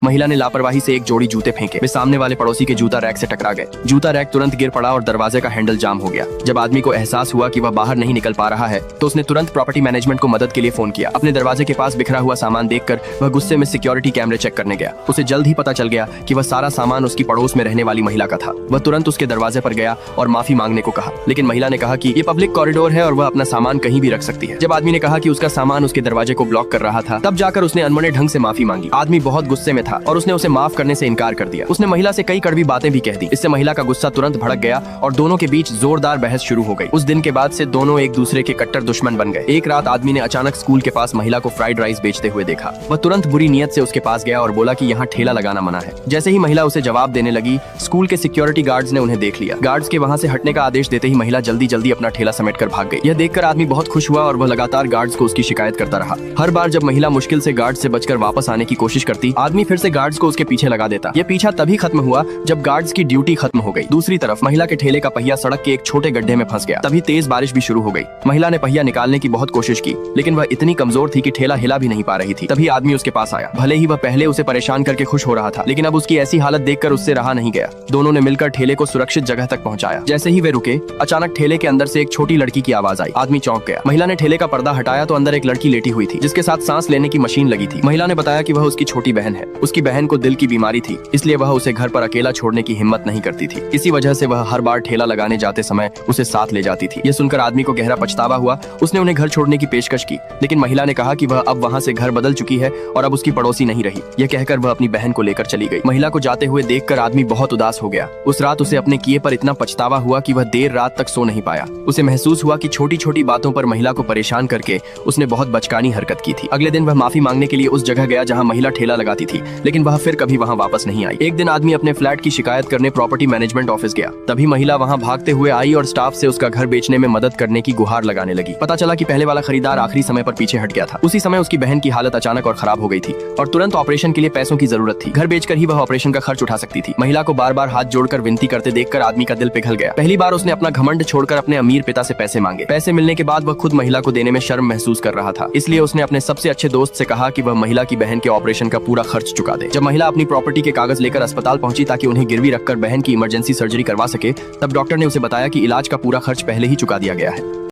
महिला ने लापरवाही से एक जोड़ी जूते फेंके। वे सामने वाले पड़ोसी के जूता रैक से टकरा गए। जूता रैक तुरंत गिर पड़ा और दरवाजे का हैंडल जाम हो गया। जब आदमी को एहसास हुआ कि वह बाहर नहीं निकल पा रहा है तो उसने तुरंत प्रॉपर्टी मैनेजमेंट को मदद के लिए फोन किया। अपने दरवाजे के पास बिखरा हुआ सामान देखकर वह गुस्से में सिक्योरिटी कैमरे चेक करने गया। उसे जल्द ही पता चल गया कि वह सारा सामान उसकी पड़ोस में रहने वाली महिला का था। वह तुरंत उसके दरवाजे पर गया और माफी मांगने को कहा, लेकिन महिला ने कहा कि ये पब्लिक कॉरिडोर है और वह अपना सामान कहीं भी रख सकती है। जब आदमी ने कहा कि उसका सामान उसके दरवाजे को ब्लॉक कर रहा था, तब जाकर उसने अनमने ढंग से माफी मांगी। आदमी बहुत गुस्से में था और उसने उसे माफ करने से इनकार कर दिया। उसने महिला से कई कड़वी बातें भी कह दी। इससे महिला का गुस्सा तुरंत भड़क गया और दोनों के बीच जोरदार बहस शुरू हो गई। उस दिन के बाद से दोनों एक दूसरे के कट्टर दुश्मन बन गए। एक रात आदमी ने अचानक स्कूल के पास महिला को फ्राइड राइस बेचते हुए देखा। वह तुरंत बुरी नीयत से उसके पास गया और बोला कि यहाँ ठेला लगाना मना है। जैसे ही महिला उसे जवाब देने लगी, स्कूल के सिक्योरिटी गार्ड्स ने उन्हें देख लिया। गार्ड्स के वहाँ से हटने का आदेश देते ही महिला जल्दी जल्दी अपना ठेला समेट कर भाग गई। यह देखकर आदमी बहुत खुश हुआ और वह लगातार गार्ड्स को उसकी शिकायत करता रहा। हर बार जब महिला मुश्किल से गार्ड से बचकर वापस आने की कोशिश करती, आदमी फिर से गार्ड्स को उसके पीछे लगा देता। यह पीछा तभी खत्म हुआ जब गार्ड्स की ड्यूटी खत्म हो गई। दूसरी तरफ महिला के ठेले का पहिया सड़क के एक छोटे गड्ढे में फंस गया। तभी तेज बारिश भी शुरू हो गई। महिला ने पहिया निकालने की बहुत कोशिश की, लेकिन वह इतनी कमजोर थी कि ठेला हिला भी नहीं पा रही थी। तभी आदमी उसके पास आया। भले ही वह पहले उसे परेशान करके खुश हो रहा था, लेकिन अब उसकी ऐसी हालत देखकर उससे रहा नहीं गया। दोनों ने मिलकर ठेले को सुरक्षित जगह तक पहुंचाया। जैसे ही वे रुके, अचानक ठेले के अंदर से एक छोटी लड़की की आवाज आई। आदमी चौंक गया। महिला ने ठेले का पर्दा हटाया तो अंदर एक लड़की लेटी हुई थी, जिसके साथ सांस लेने की मशीन लगी थी। महिला ने बताया कि वह उसकी छोटी बहन है। उसकी बहन को दिल की बीमारी थी, इसलिए वह उसे घर पर अकेला छोड़ने की हिम्मत नहीं करती थी। इसी वजह से वह हर बार ठेला लगाने जाते समय उसे साथ ले जाती थी। यह सुनकर आदमी को गहरा पछतावा हुआ। उसने उन्हें घर छोड़ने की पेशकश की, लेकिन महिला ने कहा कि वह अब वहाँ से घर बदल चुकी है और अब उसकी पड़ोसी नहीं रही। यह कहकर वह अपनी बहन को लेकर चली गई। महिला को जाते हुए देखकर आदमी बहुत उदास हो गया। उस रात उसे अपने किए पर इतना पछतावा हुआ कि वह देर रात तक सो नहीं पाया। उसे महसूस हुआ कि छोटी छोटी बातों पर महिला को परेशान करके उसने बहुत बचकानी हरकत की थी। अगले दिन वह माफी मांगने के लिए उस जगह गया जहाँ महिला ठेला लगाती थी, लेकिन वह फिर कभी वहाँ वापस नहीं आई। एक दिन आदमी अपने फ्लैट की शिकायत करने प्रॉपर्टी मैनेजमेंट ऑफिस गया। तभी महिला वहाँ भागते हुए आई और स्टाफ से उसका घर बेचने में मदद करने की गुहार लगाने लगी। पता चला कि पहले वाला खरीदार आखिरी समय पर पीछे हट गया था। उसी समय उसकी बहन की हालत अचानक और खराब हो गई थी और तुरंत ऑपरेशन के लिए पैसों की जरूरत थी। घर बेचकर ही वह ऑपरेशन का खर्च उठा सकती थी। महिला को बार बार हाथ जोड़कर विनती करते देखकर आदमी का दिल पिघल गया। पहली बार उसने अपना घमंड छोड़कर अपने अमीर पिता से पैसे मांगे। पैसे मिलने के बाद वह खुद महिला को देने में शर्म महसूस कर रहा था, इसलिए उसने अपने सबसे अच्छे दोस्त से कहा कि वह महिला की बहन के ऑपरेशन का पूरा खर्च चुका दे। जब महिला अपनी प्रॉपर्टी के कागज लेकर अस्पताल पहुंची ताकि उन्हें गिरवी रखकर बहन की इमरजेंसी सर्जरी करवा सके, तब डॉक्टर ने उसे बताया कि इलाज का पूरा खर्च पहले ही चुका दिया गया है।